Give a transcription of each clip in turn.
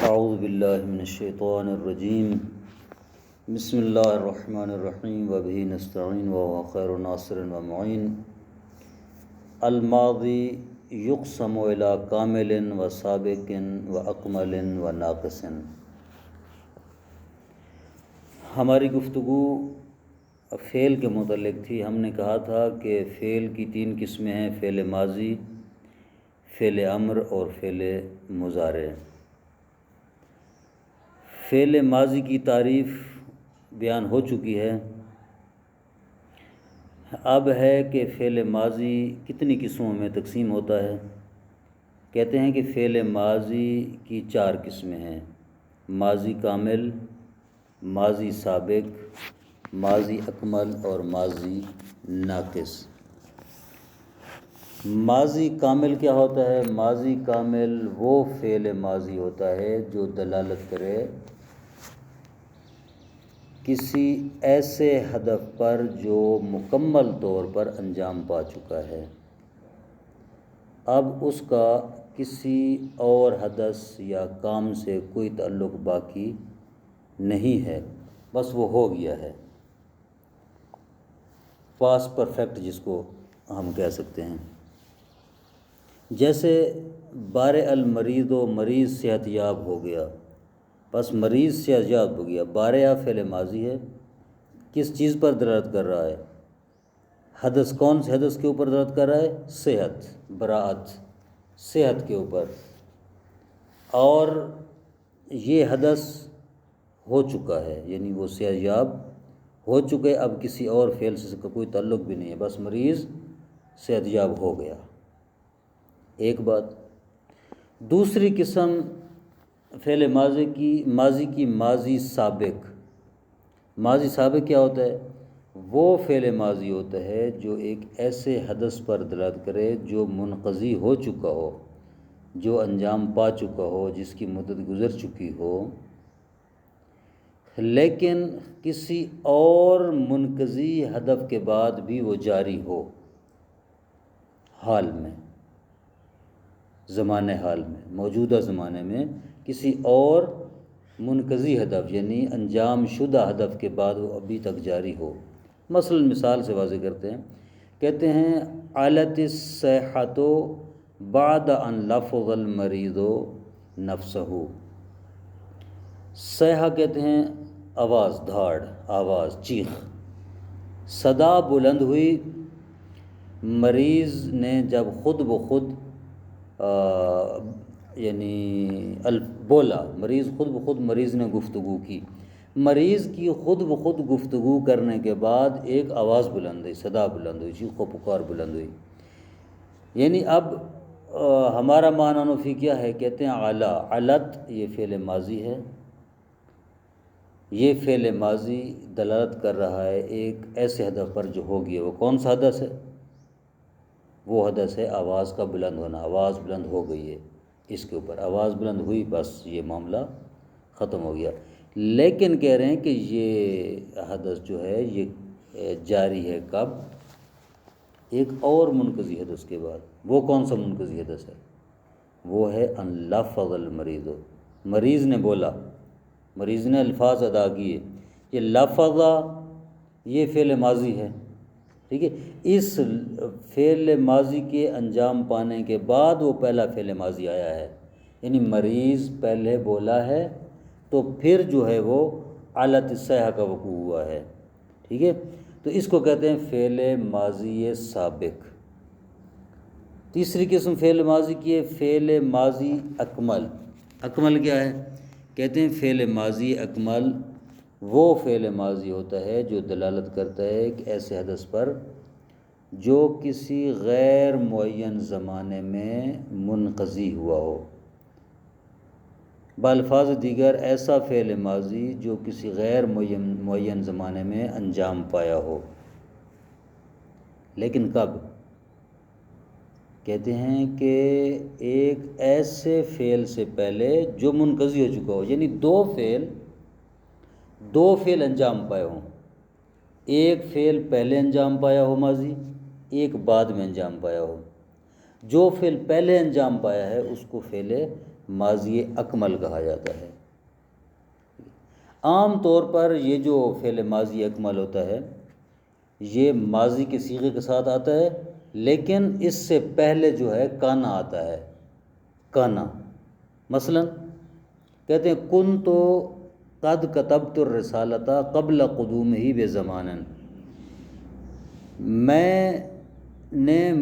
اعوذ باللہ من الشیطان الرجیم بسم اللہ الرحمن الرحیم وبہ نستعین وهو خیر ناصر ومعین الماضی یقسم الی کامل و سابق و اکمل و ناقص۔ ہماری گفتگو فعل کے متعلق تھی۔ ہم نے کہا تھا کہ فعل کی تین قسمیں ہیں: فعل ماضی، فعل امر اور فعل مضارع۔ فعل ماضی کی تعریف بیان ہو چکی ہے۔ اب ہے کہ فعل ماضی کتنی قسموں میں تقسیم ہوتا ہے۔ کہتے ہیں کہ فعل ماضی کی چار قسمیں ہیں: ماضی کامل، ماضی سابق، ماضی اکمل اور ماضی ناقص۔ ماضی کامل کیا ہوتا ہے؟ ماضی کامل وہ فعل ماضی ہوتا ہے جو دلالت کرے کسی ایسے ہدف پر جو مکمل طور پر انجام پا چکا ہے، اب اس کا کسی اور حدث یا کام سے کوئی تعلق باقی نہیں ہے، بس وہ ہو گیا ہے۔ پاس پرفیکٹ جس کو ہم کہہ سکتے ہیں۔ جیسے بارئ المریض، و مریض صحت یاب ہو گیا، بس مریض صحت یاب ہو گیا۔ بارئ فعل ماضی ہے، کس چیز پر دلالت کر رہا ہے؟ حدث، کون سے حدث کے اوپر دلالت کر رہا ہے؟ صحت، براعت، صحت کے اوپر۔ اور یہ حدث ہو چکا ہے، یعنی وہ صحت یاب ہو چکے، اب کسی اور فعل سے اس کا کوئی تعلق بھی نہیں ہے، بس مریض صحت یاب ہو گیا۔ ایک بات۔ دوسری قسم فعل ماضی کی ماضی سابق۔ ماضی سابق کیا ہوتا ہے؟ وہ فعل ماضی ہوتا ہے جو ایک ایسے حدث پر دلالت کرے جو منقضی ہو چکا ہو، جو انجام پا چکا ہو، جس کی مدت گزر چکی ہو، لیکن کسی اور منقضی ہدف کے بعد بھی وہ جاری ہو، حال میں، زمانے حال میں، موجودہ زمانے میں کسی اور منقضی ہدف یعنی انجام شدہ ہدف کے بعد وہ ابھی تک جاری ہو۔ مثلا مثال سے واضح کرتے ہیں، کہتے ہیں علت الصیحۃ بعد ان لفظ المریض نفسہ۔ صیحہ کہتے ہیں آواز، دھاڑ، آواز، چیخ۔ صدا بلند ہوئی مریض نے جب خود بخود بولا، مریض نے گفتگو کی۔ مریض کی خود بخود گفتگو کرنے کے بعد ایک آواز بلند ہوئی، صدا بلند ہوئی، چیخ و پکار بلند ہوئی۔ یعنی اب ہمارا معنی فی کیا ہے؟ کہتے ہیں علا، علت یہ فعل ماضی ہے۔ یہ فعل ماضی دلالت کر رہا ہے ایک ایسے ہدف پر جو ہو گیا۔ وہ کون سا حدث ہے؟ وہ حدث ہے آواز کا بلند ہونا۔ آواز بلند ہو گئی ہے، اس کے اوپر آواز بلند ہوئی، بس یہ معاملہ ختم ہو گیا۔ لیکن کہہ رہے ہیں کہ یہ حدث جو ہے یہ جاری ہے کب؟ ایک اور منقضی حدث کے بعد۔ وہ کون سا منقضی حدث ہے؟ وہ ہے ان لفظ المریض، مریض نے بولا، مریض نے الفاظ ادا کیے۔ یہ لفظ یہ فعل ماضی ہے، ٹھیک ہے۔ اس فعل ماضی کے انجام پانے کے بعد وہ پہلا فعل ماضی آیا ہے، یعنی مریض پہلے بولا ہے تو پھر جو ہے وہ علت الصیحہ کا وقوع ہوا ہے، ٹھیک ہے۔ تو اس کو کہتے ہیں فعل ماضی سابق۔ تیسری قسم فعل ماضی کی ہے فعل ماضی اکمل۔ اکمل کیا ہے؟ کہتے ہیں فعل ماضی اکمل وہ فعل ماضی ہوتا ہے جو دلالت کرتا ہے ایک ایسے حدث پر جو کسی غیر معین زمانے میں منقضی ہوا ہو۔ بالفاظ دیگر ایسا فعل ماضی جو کسی غیر معین زمانے میں انجام پایا ہو، لیکن کب؟ کہتے ہیں کہ ایک ایسے فعل سے پہلے جو منقضی ہو چکا ہو، یعنی دو فعل انجام پائے ہوں۔ ایک فعل پہلے انجام پایا ہو ماضی، ایک بعد میں انجام پایا ہو۔ جو فعل پہلے انجام پایا ہے اس کو فعل ماضی اکمل کہا جاتا ہے۔ عام طور پر یہ جو فعل ماضی اکمل ہوتا ہے یہ ماضی کے صیغے کے ساتھ آتا ہے، لیکن اس سے پہلے جو ہے کانا آتا ہے، کانا۔ مثلا کہتے ہیں کن تو قد کتبت الرسالۃ قبل قدومہ بزمان،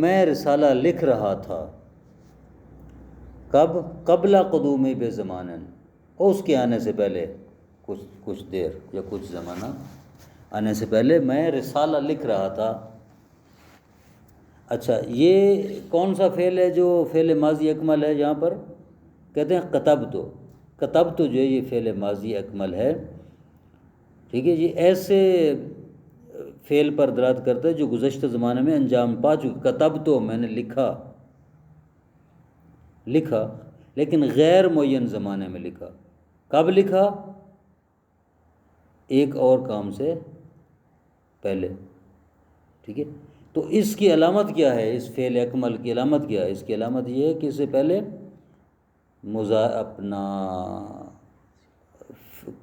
میں رسالہ لکھ رہا تھا کب؟ قبل قدومہ بزمان، اور اس کے آنے سے پہلے کچھ دیر یا کچھ زمانہ آنے سے پہلے میں رسالہ لکھ رہا تھا۔ اچھا، یہ کون سا فعل ہے جو فعل ماضی اکمل ہے؟ یہاں پر کہتے ہیں کتبت جو ہے یہ فعل ماضی اکمل ہے، ٹھیک ہے۔ یہ ایسے فعل پر دلالت کرتا ہے جو گزشتہ زمانے میں انجام پا چکے۔ کتبت میں نے لکھا، لیکن غیر معین زمانے میں لکھا۔ کب لکھا؟ ایک اور کام سے پہلے، ٹھیک ہے۔ تو اس کی علامت کیا ہے؟ اس فعل اکمل کی علامت کیا ہے؟ اس کی علامت یہ ہے کہ اس سے پہلے اپنا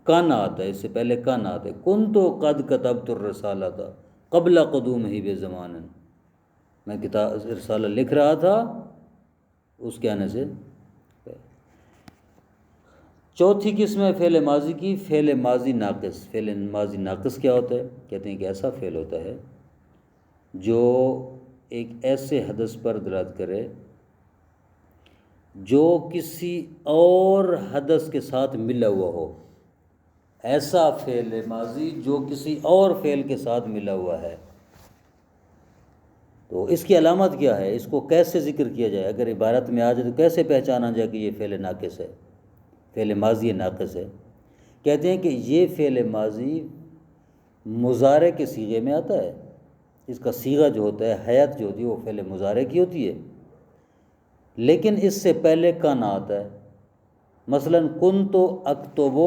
کانا آتا ہے، اس سے پہلے کانا آتا ہے۔ کن تو قد کتبت الرسالۃ قبل قدومہ بزمان، میں رسالہ لکھ رہا تھا اس کے آنے سے۔ چوتھی قسم ہے فعل ماضی کی، فعل ماضی ناقص۔ فعل ماضی ناقص کیا ہوتا ہے؟ کہتے ہیں کہ ایسا فعل ہوتا ہے جو ایک ایسے حدث پر دلالت کرے جو کسی اور حدث کے ساتھ ملا ہوا ہو۔ ایسا فعل ماضی جو کسی اور فعل کے ساتھ ملا ہوا ہے، تو اس کی علامت کیا ہے؟ اس کو کیسے ذکر کیا جائے؟ اگر عبارت میں آ جائے تو کیسے پہچانا جائے کہ یہ فعل ناقص ہے، فعل ماضی ناقص ہے؟ کہتے ہیں کہ یہ فعل ماضی مضارع کے صیغے میں آتا ہے۔ اس کا صیغہ جو ہوتا ہے، حیت جو ہوتی ہے، وہ فعل مضارع کی ہوتی ہے، لیکن اس سے پہلے کانا آتا ہے۔ مثلا کنت اکتب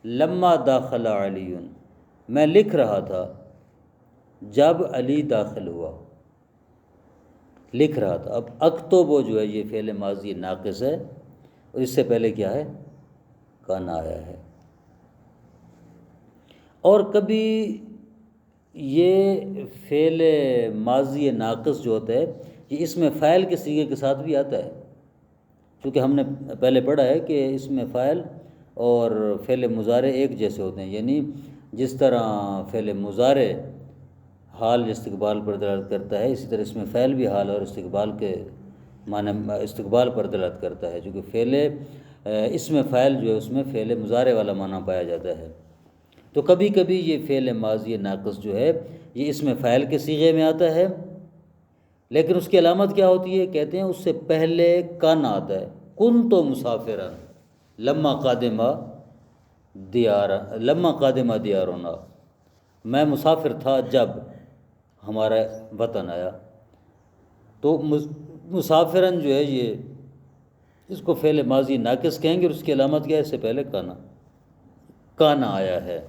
لما داخل علی، میں لکھ رہا تھا جب علی داخل ہوا، لکھ رہا تھا۔ اب اکتب جو ہے یہ فعل ماضی ناقص ہے، اور اس سے پہلے کیا ہے؟ کانا آیا ہے۔ اور کبھی یہ فعل ماضی ناقص جو ہوتا ہے یہ اس میں فاعل کے صیغے کے ساتھ بھی آتا ہے، چونکہ ہم نے پہلے پڑھا ہے کہ اس میں فاعل اور فعل مضارع ایک جیسے ہوتے ہیں، یعنی جس طرح فعل مضارع حال استقبال پر دلالت کرتا ہے، اسی طرح اس میں فعل بھی حال اور استقبال کے معنی استقبال پر دلالت کرتا ہے، چونکہ فعل اس میں فاعل جو ہے اس میں فعل مضارع والا معنی پایا جاتا ہے۔ تو کبھی کبھی یہ فعل ماضی ناقص جو ہے یہ اس میں فاعل کے صیغے میں آتا ہے، لیکن اس کی علامت کیا ہوتی ہے؟ کہتے ہیں اس سے پہلے کانا آتا ہے۔ کنت مسافرا لما قادم دیارنا، میں مسافر تھا جب ہمارا وطن آیا۔ تو مسافرن جو ہے یہ اس کو فعل ماضی ناقص کہیں گے، اور اس کی علامت کیا ہے؟ اس سے پہلے کانا آیا ہے۔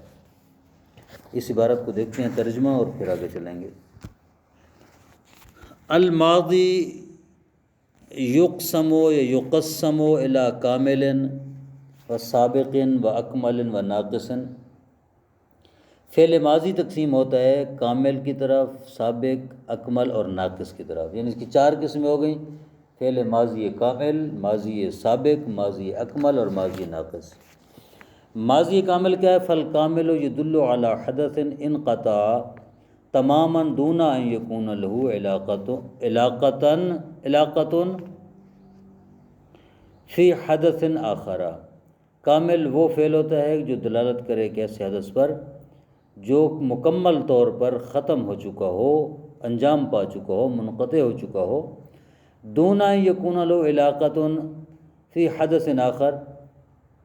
اس عبارت کو دیکھتے ہیں ترجمہ اور پھر آگے چلیں گے۔ الماضی یقسم یا یقسم الی کامل و سابق و اکمل و ناقص، فعل ماضی تقسیم ہوتا ہے کامل کی طرف، سابق، اکمل اور ناقص کی طرف، یعنی اس کی 4 قسمیں ہو گئیں: فعل ماضی کامل، ماضی سابق، ماضی اکمل اور ماضی ناقص۔ ماضی کامل کیا ہے؟ فالکامل یدل علی حدث انقطع تماما دون ان یکون له علاقۃ فی حدث آخر۔ کامل وہ فعل ہوتا ہے جو دلالت کرے ایک ایسے حدث پر جو مکمل طور پر ختم ہو چکا ہو، انجام پا چکا ہو، منقطع ہو چکا ہو، دون ان یکون له علاقۃ فی حدث آخر،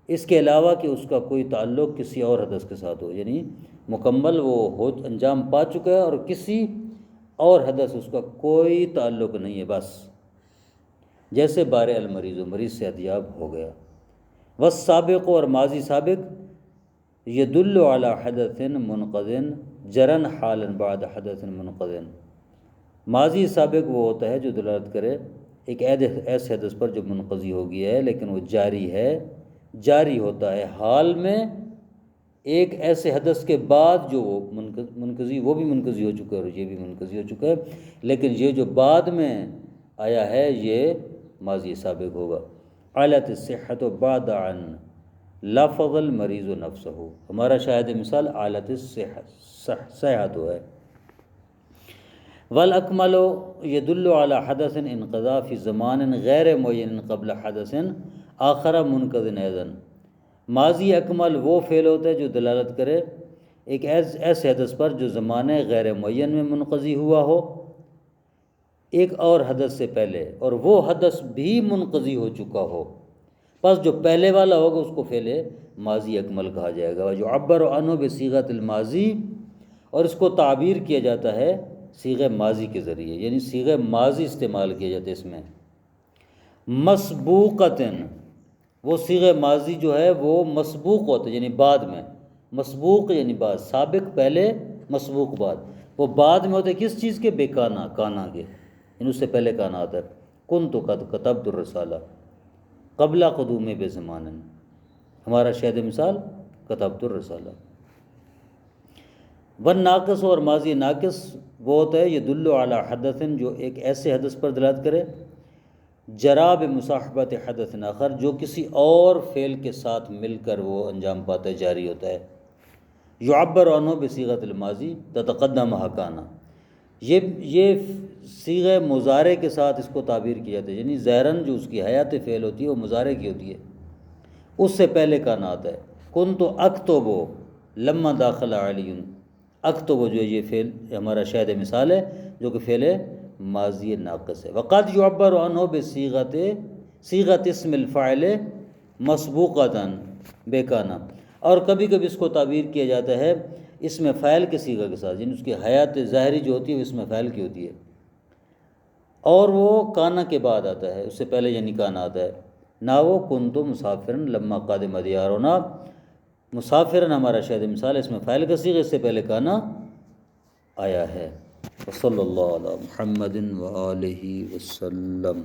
اس کے علاوہ کہ اس کا کوئی تعلق کسی اور حدث کے ساتھ ہو، یعنی مکمل وہ انجام پا چکا ہے اور کسی اور حدث اس کا کوئی تعلق نہیں ہے، بس جیسے بار المریض، مریض صحت یاب ہو گیا۔ والسابق، اور ماضی سابق، یدل علی حدث منقض جرن حالا بعد حدث منقض، ماضی سابق وہ ہوتا ہے جو دلالت کرے ایک ایسے حدث پر جو منقضی ہو گیا ہے لیکن وہ جاری ہے، جاری ہوتا ہے حال میں ایک ایسے حدث کے بعد جو وہ منقضی، وہ بھی منقضی ہو چکا ہے اور یہ بھی منقضی ہو چکا ہے، لیکن یہ جو بعد میں آیا ہے یہ ماضی سابق ہوگا۔ علت الصحت بعد عن لفظ المریض نفسہ، ہمارا شاہد مثال علت صحت ہے۔ والاکمل يدل على حدث انقضى في زمان غیر معین قبل حدث آخر منقض ایضا، ماضی اکمل وہ فعل ہوتا ہے جو دلالت کرے ایک ایسے حدث پر جو زمانے غیر معین میں منقضی ہوا ہو ایک اور حدث سے پہلے، اور وہ حدث بھی منقضی ہو چکا ہو، پس جو پہلے والا ہوگا اس کو فعل ماضی اکمل کہا جائے گا۔ جو عبر عنہ بصیغۃ الماضی، اور اس کو تعبیر کیا جاتا ہے صیغہ ماضی کے ذریعے، یعنی صیغہ ماضی استعمال کیا جاتا ہے اس میں۔ مسبوقتاً، وہ صیغہ ماضی جو ہے وہ مسبوق ہوتا ہے یعنی بعد میں، مسبوق یعنی بعد، سابق پہلے، مسبوق بعد، وہ بعد میں ہوتا ہے کس چیز کے؟ بے کانا، کانا کے، یعنی اس سے پہلے کانا آتا ہے۔ کنت قد کتبت الرسالہ قبل قدوم بے زمان، ہمارا شاہد مثال کتبت الرسالہ۔ والناقص، اور ماضی ناقص وہ ہوتا ہے یدل علی حدث جو ایک ایسے حدث پر دلالت کرے جرا بمصاحبت حدث آخر، جو کسی اور فعل کے ساتھ مل کر وہ انجام پاتا ہے، جاری ہوتا ہے۔ یعبر عنہ بصیغۃ الماضی تتقدمہ کانا، یہ صیغہ مضارع کے ساتھ اس کو تعبیر کیا جاتا ہے، یعنی ظاہراً جو اس کی حیات فعل ہوتی ہے وہ مضارع کی ہوتی ہے، اس سے پہلے کانا آتا ہے۔ کنت اکتب لما داخل علی، اکتب جو یہ فعل ہمارا شاہد مثال ہے جو کہ فعل ماضی ناقص ہے۔ وقد یعبر عنہ صیغۃ اسم الفاعل مسبوقۃ بے کانا، اور کبھی کبھی اس کو تعبیر کیا جاتا ہے اسم فاعل کے صیغہ کے ساتھ، یعنی اس کی حیات ظاہری جو ہوتی ہے وہ اسم فاعل کی ہوتی ہے، اور وہ کانا کے بعد آتا ہے، اس سے پہلے یعنی کانا آتا ہے۔ ناو کنت مسافرن لما قادم دیارنا، مسافرن ہمارا شاہد مثال اس میں فاعل کا صیغہ، اس سے پہلے کانا آیا ہے۔ وصلی اللہ علی محمد وآلہ وسلم۔